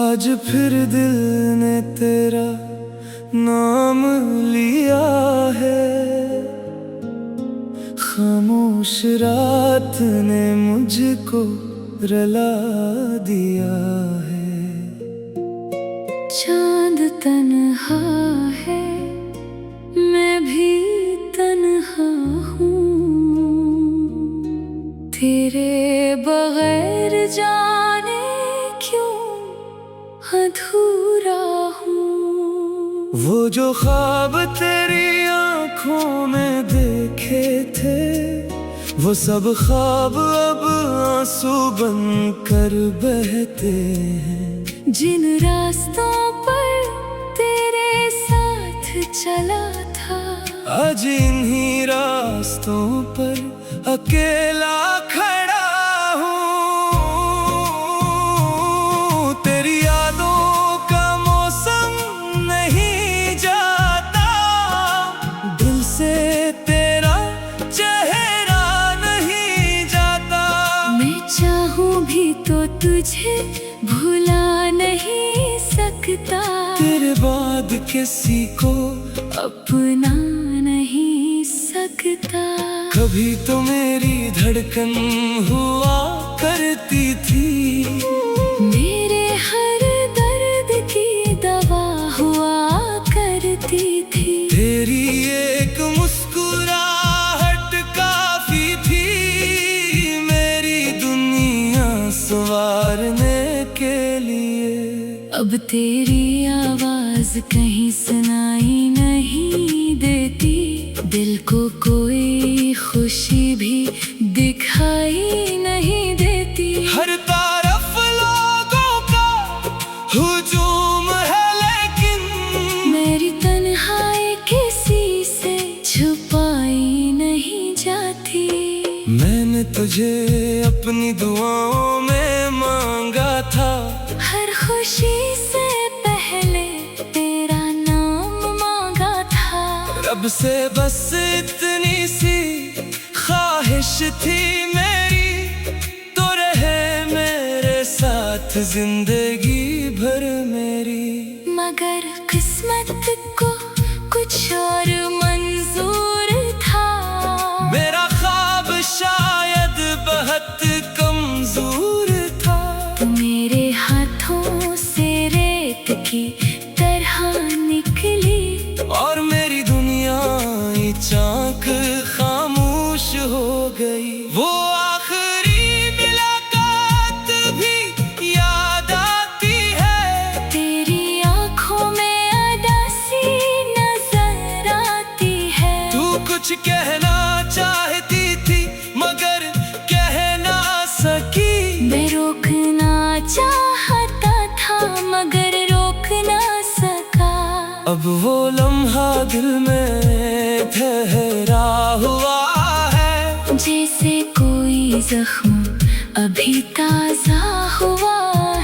आज फिर दिल ने तेरा नाम लिया है, खामोश रात ने मुझको रुला दिया है। चांद तन्हा है, मैं भी तन्हा हूँ, तेरे बगैर जाने क्यों अधूरा हूँ। वो जो ख्वाब तेरी आँखों में देखे थे, वो सब ख्वाब अब आंसू बनकर बहते हैं। जिन रास्तों पर तेरे साथ चला था, आज इन्हीं रास्तों पर अकेला खड़ा हूँ। तेरी यादों का मौसम नहीं जाता, दिल से तेरा चेहरा नहीं जाता। मैं चाहूँ भी तो तुझे भुला नहीं सकता, तेरे बाद किसी को अपना नहीं सकता। कभी तो मेरी धड़कन हुआ करती थी, मेरे हर दर्द की दवा हुआ करती थी। तेरी एक मुस्कुराहट काफी थी मेरी दुनिया संवारने के लिए। अब तेरी आवाज कहीं सुनाई नहीं देती, दिल को कोई खुशी भी दिखाई नहीं देती। हर तरफ लोगों का हुजूम है, लेकिन मेरी तन्हाई किसी से छुपाई नहीं जाती। मैंने तुझे अपनी दुआओं में मांगा था, हर खुशी से पहले तेरा नाम मांगा था। रब से बस इतनी सी ख्वाहिश थी मेरी, तो रहे मेरे साथ जिंदगी भर मेरी। मगर किस्मत को कुछ और मंजूर था, मेरा ख्वाब शायद बहुत कमजोर था। मेरे हाथों से रेत की तरह निकली, और मेरी दुनिया चाक खामोश हो गई। वो आखिरी मुलाकात भी याद आती है, तेरी आंखों में अदासी नजर आती है। तू कुछ कहना चाहती थी मगर कह ना सकी। मैं रोकना चाहता था मगर रोक ना सका। अब वो लम्हा दिल में ठहरा हुआ है, जैसे कोई जख्म अभी ताजा हुआ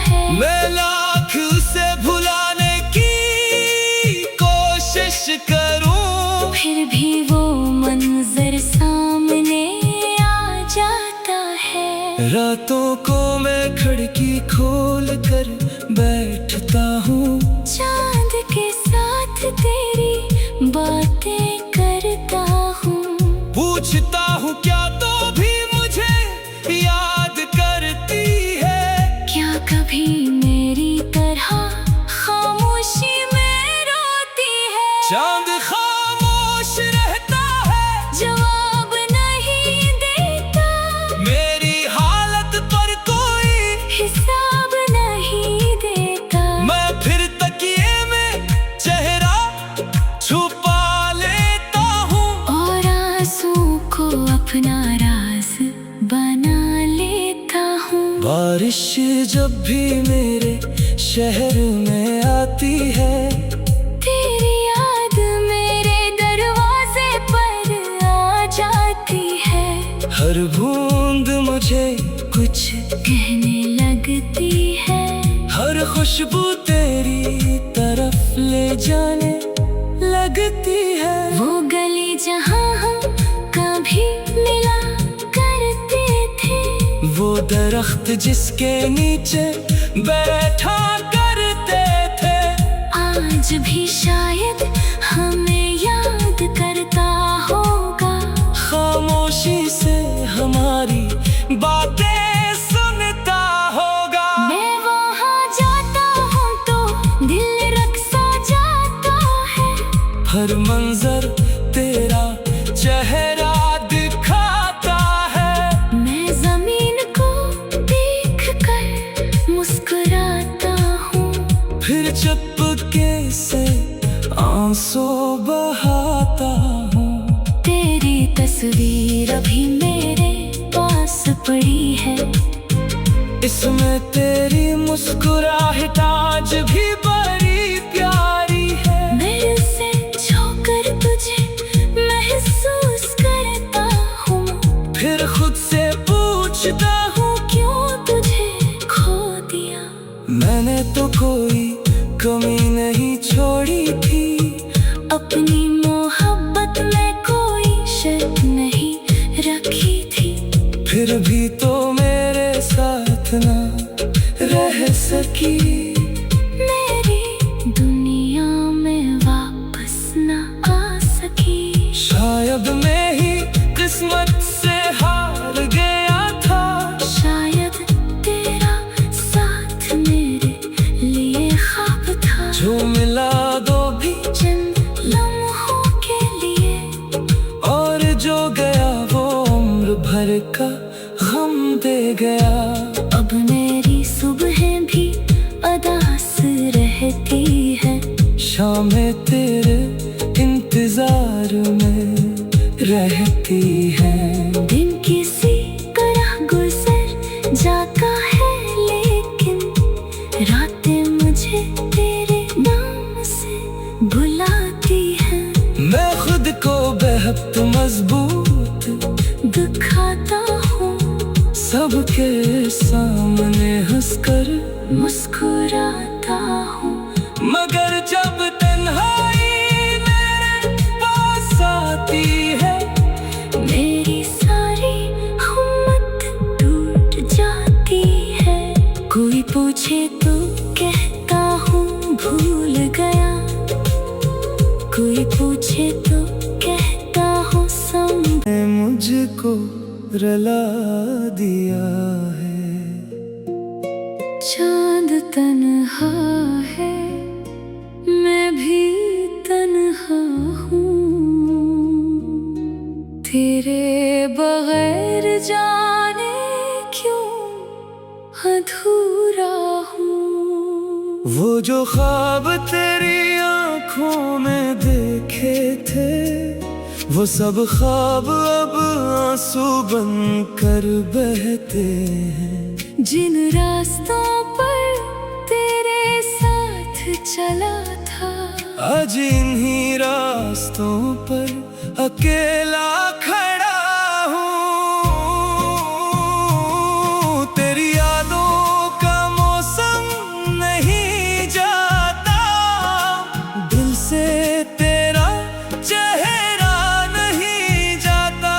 है। मैं लाख उसे भुलाने की कोशिश करूं, फिर भी वो मंजर सामने आ जाता है। रातों को मैं खिड़की खोल कर बैठता हूँ, चांद के साथ तेरी बातें करता हूँ। पूछता हूँ क्या तो भी मुझे याद करती है। क्या कभी मेरी तरह खामोशी में रोती है? चांद खामोश रहता है, जवाब नहीं देता, मेरी हालत पर कोई हिसाब नहीं देता। मैं फिर तकिए में चेहरा छुपा लेता हूँ, और आंसू को अपना राज बना लेता हूँ। बारिश जब भी मेरे शहर में आती है, तेरी याद मेरे दरवाजे पर आ जाती है। हर बूंद मुझे कुछ कहने लगती है, हर खुशबू तेरी तरफ ले जाने लगती है। वो गली जहाँ हम कभी मिला करते थे, वो दरख्त जिसके नीचे बैठा कर हर मंजर तेरा चेहरा दिखाता है। मैं जमीन को देख कर मुस्कुराता हूँ, फिर चुपके से आंसू बहाता हूँ। तेरी तस्वीर अभी मेरे पास पड़ी है, इसमें तेरी मुस्कुराहट आज भी बड़ी प्यारी है। दिल से छूकर तुझे महसूस करता हूँ, फिर खुद से पूछता हूँ क्यों तुझे खो दिया। मैंने तो कोई कमी नहीं छोड़ी थी, अपनी मोहब्बत में कोई शर्त नहीं रखी थी, फिर भी तो मेरे साथ ना रह सकी। मेरी दुनिया में वापस न आ सकी। शायद मैं ही किस्मत से हार गया था, शायद तेरा साथ मेरे लिए ख्वाब था, जो मिला दो भी चंद लम्हों के लिए, और जो गया वो उम्र भर का गम दे गया। अब मेरी सुबहें भी अदास रहती है, शामें तेरे इंतजार में रहती है। दिन किसी तरह गुजर जाता है, लेकिन रातें मुझे तेरे नाम से बुलाती हैं। मैं खुद को बेहद मजबूत दिखाता हूँ, सबके सामने हंसकर मुस्कुराता हूँ, मगर जब तन्हाई मेरे पास आती है, मेरी सारी हिम्मत टूट जाती है। कोई पूछे तो कहता हूँ भूल गया, कोई पूछे तो कहता हूँ ने मुझको रुला दिया है। चांद तन्हा है, मैं भी तन्हा हूँ, तेरे बगैर जाने क्यों अधूरा हूँ। वो जो ख्वाब तेरी आंखों में देखे थे, वो सब ख्वाब अब आंसू बनकर बहते हैं। जिन रास्तों पर तेरे साथ चला था, आज इन्हीं रास्तों पर अकेला खड़ा हूँ। तेरी यादों का मौसम नहीं जाता, दिल से तेरा चेहरा नहीं जाता।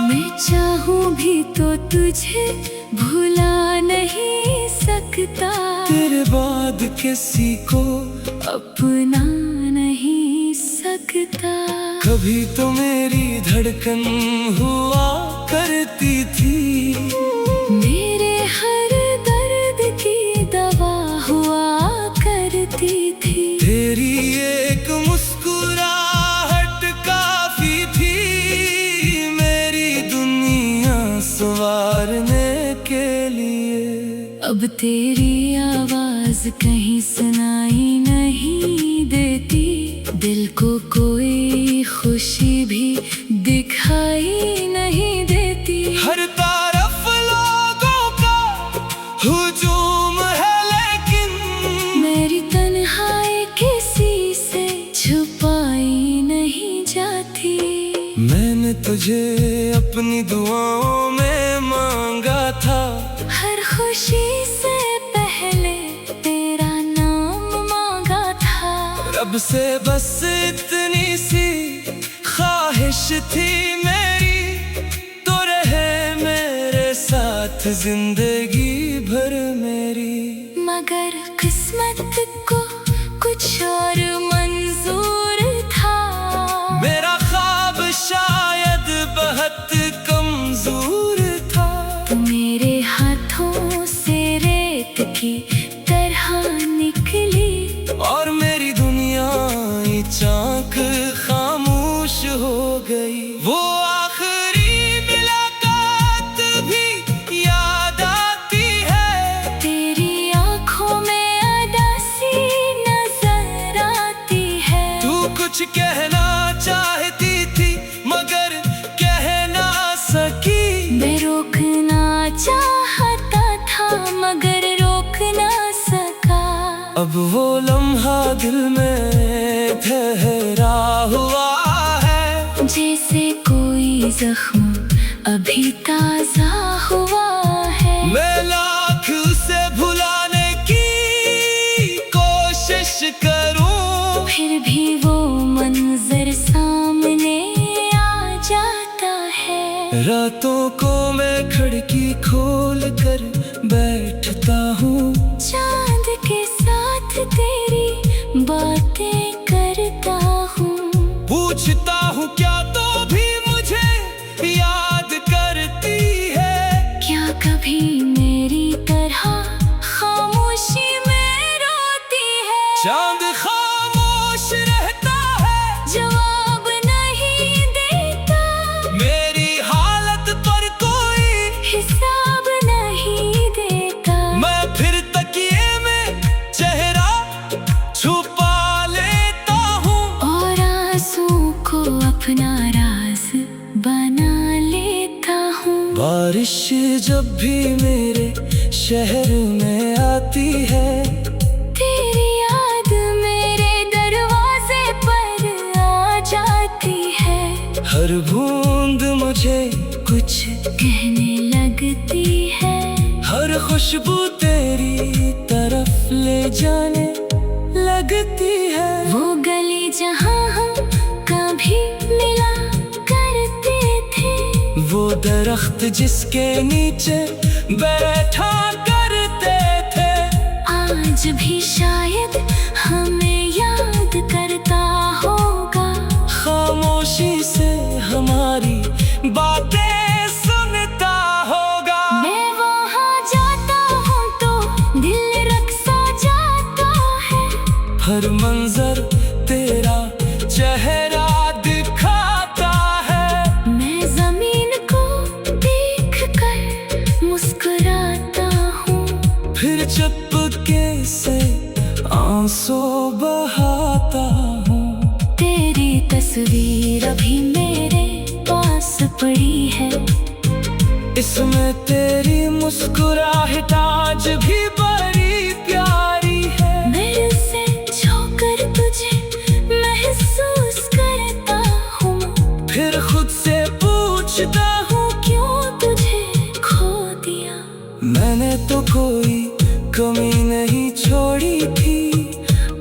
मैं चाहूँ भी तो तुझे भुला नहीं सकता, तेरे बाद किसी को अपना नहीं सकता। कभी तो मेरी धड़कन हुआ करती थी, मेरे हर दर्द की दवा हुआ करती थी। तेरी एक मुस्कुराहट काफी थी, मेरी दुनिया संवारने के लिए। अब तेरी आवाज कहीं सुनाई नहीं देती, दिल को कोई खुशी भी दिखाई नहीं देती। हर तरफ लोगों का हुजूम है, लेकिन मेरी तन्हाई किसी से छुपाई नहीं जाती। मैंने तुझे अपनी दुआओं में मांगा था, हर खुशी से पहले तेरा नाम मांगा था। रब से बस इतनी सी ख्वाहिश थी मेरी, तो रहे मेरे साथ जिंदगी भर मेरी। मगर किस्मत को कुछ और मंजूर था, मेरा ख्वाब शायद बहुत कमजोर था। तो मेरे हाथों से रेत की तरह निकली, और मेरी दुनिया चाक अब वो लम्हा दिल में ठहरा हुआ है, जैसे कोई जख्म अभी ताजा हुआ है। मैं लाख उसे भुलाने की कोशिश करूं, फिर भी वो मंजर सामने आ जाता है। रातों को मैं खिड़की खोल कर बैठता हूँ, चांद के साथ तेरी बातें करता हूँ। पूछता हूँ क्या तो भी मुझे याद करती है, क्या कभी मेरी तरह खामोशी में रोती है? चांद खामोश रहता है, जवाब नहीं देता, मेरी हालत पर कोई हिसाब नहीं देता। मैं फिर तकिए में चेहरा छुपा लेता हूँ, और आंसू को अपना राज बना लेता हूँ। बारिश जब भी मेरे शहर में आती है, तेरी याद मेरे दरवाजे पर आ जाती है। हर बूंद मुझे कुछ कहने लगती है, हर खुशबू तेरी तरफ ले जाने लगती है। वो गली जहाँ हम कभी मिला करते थे, वो दरख्त जिसके नीचे बैठा करते थे, आज भी शायद हमें याद करता होगा। खामोशी से हमारी बातें सुनता होगा। मैं वहाँ जाता हूँ तो दिल रक्सा जाता है, हर मंजर तेरा चेहरा दिखाता है, मैं जमीन को देख कर मुस्कुराता हूँ। फिर चुपके से आंसू बहाता हूँ। तेरी तस्वीर अभी मेरे पास पड़ी है, इसमें तेरी मुस्कुराहट आज भी बड़ी प्यारी है। दिल से छूकर तुझे महसूस करता हूँ, फिर खुद से पूछता हूँ क्यों तुझे खो दिया। मैंने तो कोई कमी नहीं छोड़ी थी,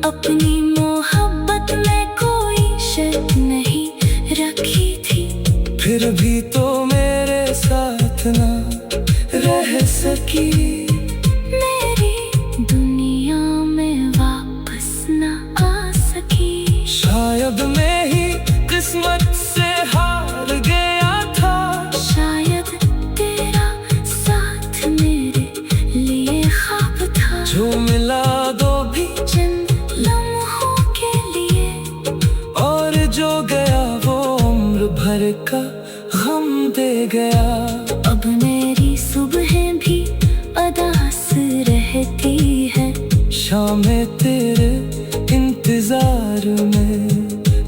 अपनी मोहब्बत में कोई शर्त नहीं रखी थी, फिर भी तो मेरे साथ ना रह सकी। मेरी दुनिया में वापस न आ सकी। शायद मैं ही किस्मत से हार गया था, शायद तेरा साथ मेरे लिए ख्वाब था, जो मिला दो भी चंद लम्हों के लिए, और जो गया वो उम्र भर का गम दे गया। अब मेरी सुबहें भी अदास रहती है, शामें तेरे इंतजार में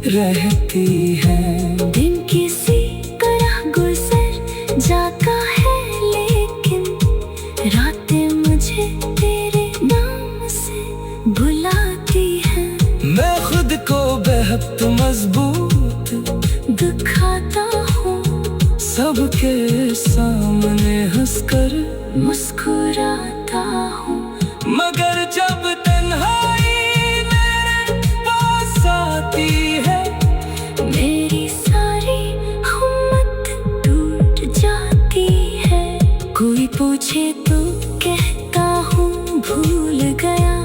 रहती है। दिन किसी तरह गुजर जाता है, लेकिन रातें मुझे तेरे नाम से बुलाती हैं। मैं खुद को बेहद मजबूत दिखाता हूँ, सबके सामने हंसकर मुस्कुराता हूँ। मगर जब तन्हाई मेरे पास आती है, मेरी सारी हिम्मत टूट जाती है। कोई पूछे तो कहता हूँ भूल गया,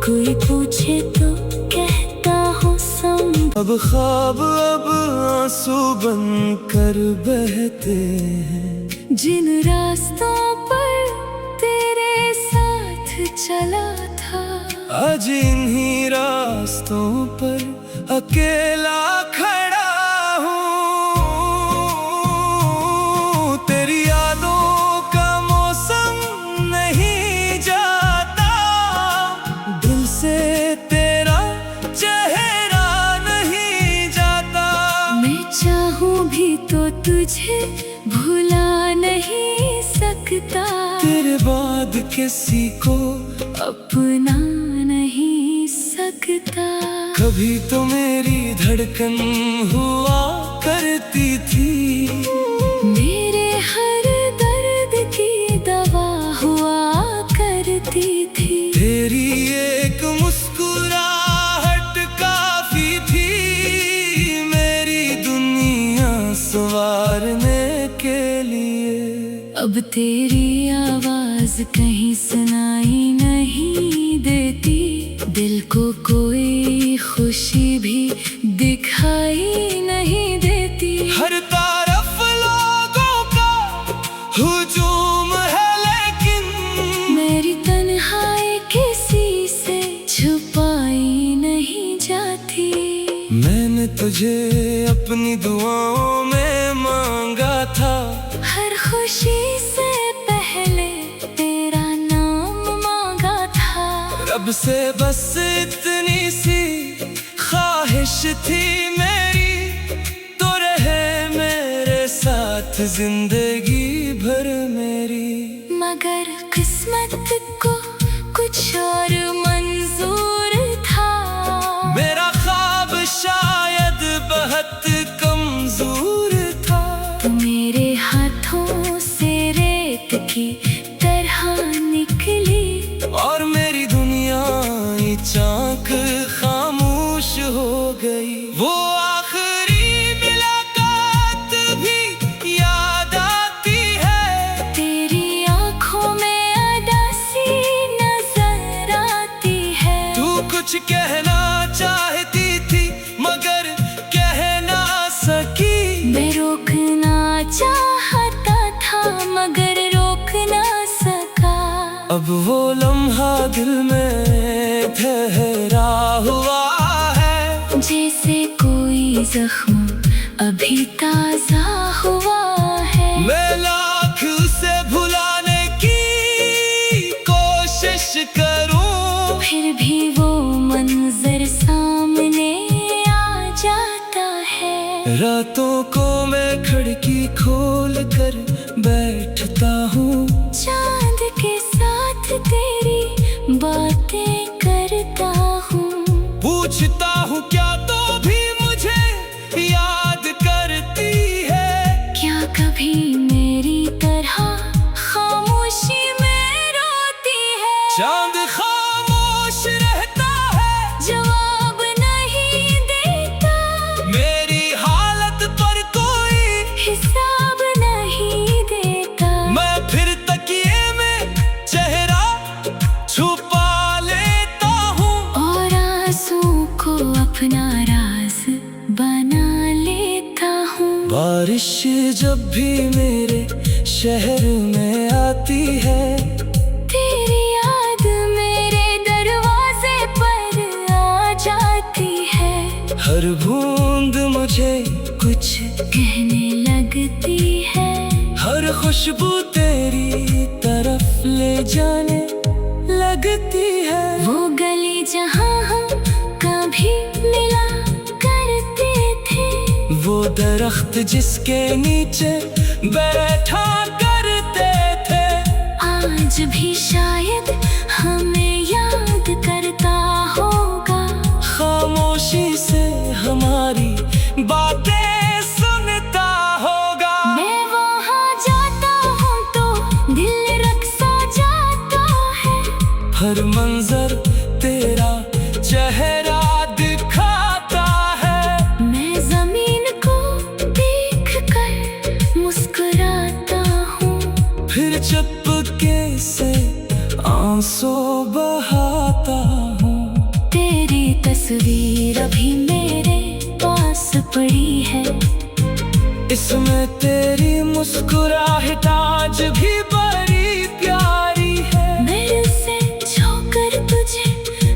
कोई पूछे तो कहता हूँ अब ख्वाब अब आंसू बन कर बहते हैं। जिन रास्तों पर तेरे साथ चला था, आज इन्हीं रास्तों पर अकेला खड़ा हूँ। तेरी यादों का मौसम नहीं जाता, दिल से तेरा चेहरा नहीं जाता। मैं चाहूँ भी तो तुझे भुला नहीं सकता। तेरे बाद किसी को अपना नहीं सकता। कभी तो मेरी धड़कन हुआ करती थी, मेरे हर दर्द की दवा हुआ करती थी। तेरी एक मुस्कुराहट काफी थी मेरी दुनिया संवारने के लिए। अब तेरी आवाज कहीं सुनाई नहीं देती, दिल को कोई खुशी भी दिखाई नहीं देती। हर तरफ लोगों का हुजूम है, लेकिन मेरी तन्हाई किसी से छुपाई नहीं जाती। मैंने तुझे अपनी दुआओं में मांगा था, हर खुशी से पहले तेरा नाम मांगा था। रब से बस इतनी सी ख्वाहिश थी मेरी, तो रहे मेरे साथ जिंदगी भर मेरी। मगर किस्मत को कुछ और मंजूर था, मेरा ख्वाब शायद बहुत कमजोर था। तो मेरे हाथों से रेत की तरह निकली, और मेरी दुनिया चाक खामोश हो गई। वो आखिरी मुलाकात भी याद आती है, तेरी आंखों में अदासी नजर आती है। तू कुछ कहना चाहती थी मगर कह ना सकी। मैं रोकना चाहता था मगर रोक ना सका। अब वो लम्हा दिल में ठहरा हुआ है, जैसे कोई जख्म अभी ताजा हुआ है। मैं लाख उसे भुलाने की कोशिश करूं, फिर भी वो मंजर सामने आ जाता है। रातों को मैं खिड़की खोल कर बैठता हूँ, चांद के साथ तेरी बातें करता हूँ। पूछता हूँ क्या तो भी मुझे याद करती है। क्या कभी मेरी तरह खामोशी में रोती है? चांद खामोश रहता है, जवाब नहीं देता, मेरी हालत पर कोई हिसाब नहीं देता। मैं फिर तकिए में चेहरा छुपा लेता हूँ, और आंसू को अपना राज बना लेता हूँ। बारिश जब भी मेरे शहर में आती है, तेरी याद मेरे दरवाजे पर आ जाती है। हर बूंद मुझे कुछ कहने लगती है, हर खुशबू तेरी तरफ ले जाने लगती है। वो गली जहाँ हम कभी मिला करते थे, वो दरख्त जिसके नीचे बैठा करते थे, आज भी शायद हमें याद करता होगा। खामोशी से हमारी बातें सुनता होगा। मैं वहाँ जाता हूँ तो दिल रक्सा जाता है, हर मंजर तेरा चेहरा दिखाता है। मैं जमीन को देख कर मुस्कुराता हूँ, फिर चुपके से आंसू बहाता हूँ। तेरी तस्वीर अभी मेरे पास पड़ी है, इसमें तेरी मुस्कुराहट आज भी बड़ी प्यारी है। दिल से छूकर तुझे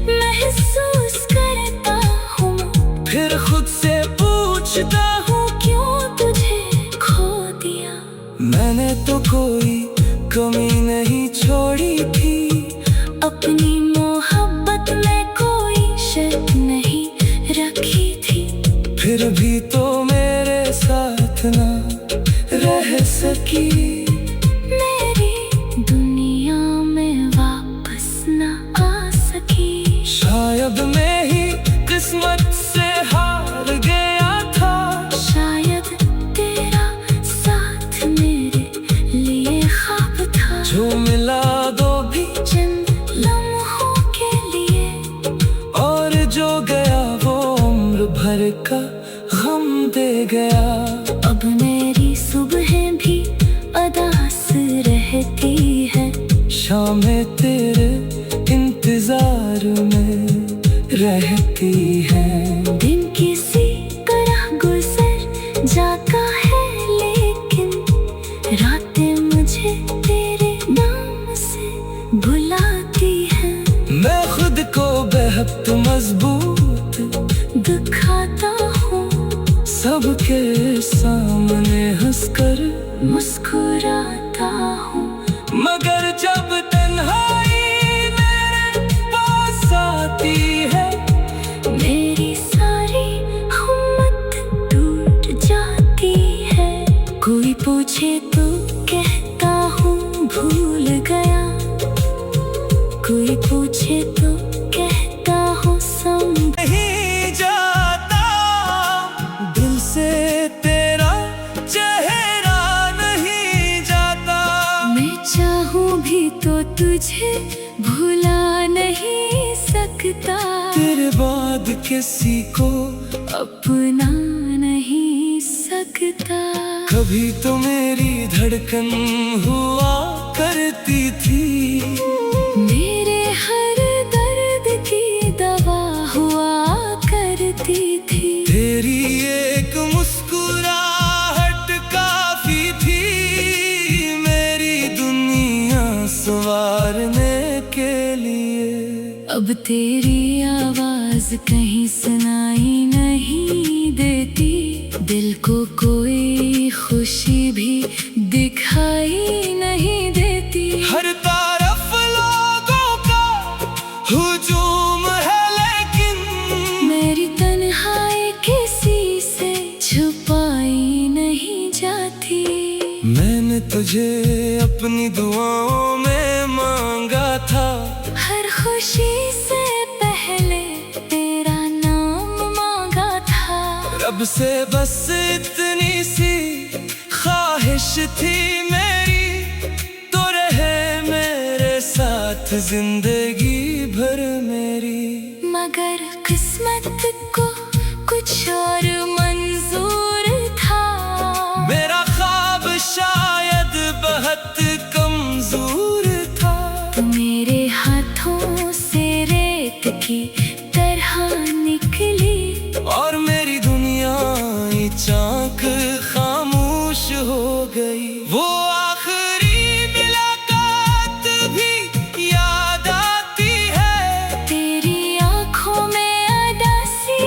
महसूस करता हूँ, फिर खुद से पूछता हूँ क्यों तुझे खो दिया। मैंने तो कोई कमी नहीं छोड़ी थी, अपनी मोहब्बत में कोई शक नहीं रखी थी। फिर भी तो मेरे साथ ना रह सकी। मेरी दुनिया में वापस न आ का गम दे गया। अब मेरी सुबहें भी अदास रहती है, शामें तेरे इंतजार में रहती है। दिन किसी तरह गुजर जाता है, लेकिन रातें मुझे तेरे नाम से बुलाती हैं। मैं खुद को बेहद मजबूत दिखाता हूँ, सबके सामने हंसकर मुस्कुराता हूँ। मगर जब तन्हाई मेरे पास आती है, मेरी सारी हिम्मत टूट जाती है। कोई पूछे तो कहता हूँ भूल गया, कोई पूछे तो कहता हूँ समझ नहीं जाता। दिल से तेरा चेहरा नहीं जाता। मैं चाहूँ भी तो तुझे भुला नहीं सकता, तेरे बाद किसी को अपना नहीं सकता। कभी तो मेरी धड़कन हुआ करती थी, मेरे हर दर्द की दवा हुआ करती थी। तेरी एक मुस्कुराहट काफी थी मेरी दुनिया संवारने के लिए। अब तेरी आवाज कहीं सुनाई नहीं देती, दिल को कोई खुशी भी दिखाई नहीं देती। हर तरफ लोगों का हुजूम है, लेकिन मेरी तन्हाई किसी से छुपाई नहीं जाती। मैंने तुझे अपनी दुआओं में मांगा था। हर खुशी से पहले तेरा नाम मांगा था। रब से बस इतनी सी ख्वाहिश थी मेरी, तो रहे मेरे साथ जिंदगी भर मेरी। मगर किस्मत को कुछ और मंजूर था। मेरा ख्वाब शायद बहुत कमजोर था। तू मेरे हाथों से रेत की तरह निकली, और मेरी दुनिया चाक खामोश हो गई। वो आखिरी मुलाकात भी याद आती है, तेरी आंखों में अदासी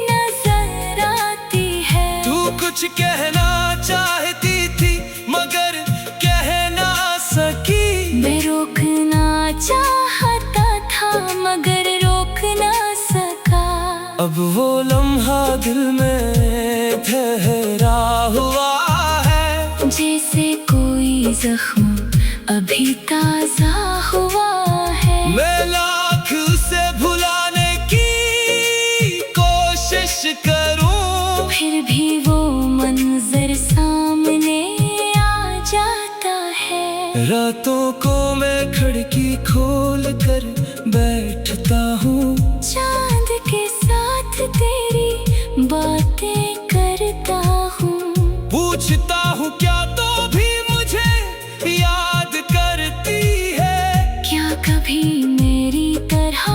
नजर आती है। तू कुछ कहना चाहती थी मगर कह ना सकी। मैं रोकना चाहता था मगर रोक ना सका। अब वो लम्हा दिल में ठहरा हुआ है, जैसे कोई जख्म अभी ताजा हुआ है। मैं लाख उसे भुलाने की कोशिश करूं, फिर भी वो मंजर सामने आ जाता है। रातों को मैं खिड़की खोल कर बैठता हूँ, चांद के साथ तेरी बातें करता हूँ। पूछता हूँ क्या तो भी मुझे याद करती है। क्या कभी मेरी तरह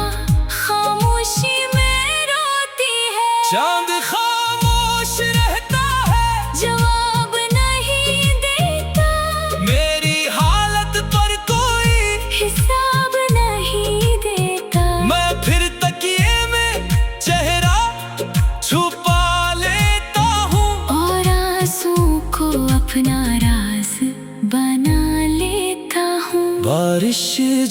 खामोशी में रोती है? चांद खामोश रहता है, जवाब नहीं देता, मेरी हालत पर कोई हिसाब नहीं देता। मैं फिर तकिए में चेहरा छुपा लेता हूँ, और आंसू को अपना राज बना लेता हूँ। बारिश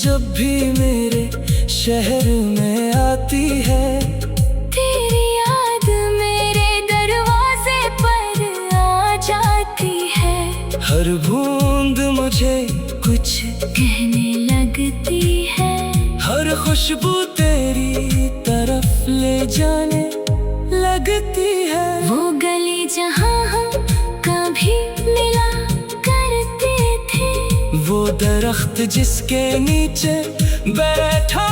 जब भी मेरे शहर में आती है, तेरी याद मेरे दरवाजे पर आ जाती है। हर बूंद मुझे कुछ कहने लगती है, हर खुशबू तेरी तरफ ले जाने लगती है। वो गली जहाँ हम कभी मिला करते थे, वो दरख्त जिसके नीचे बैठा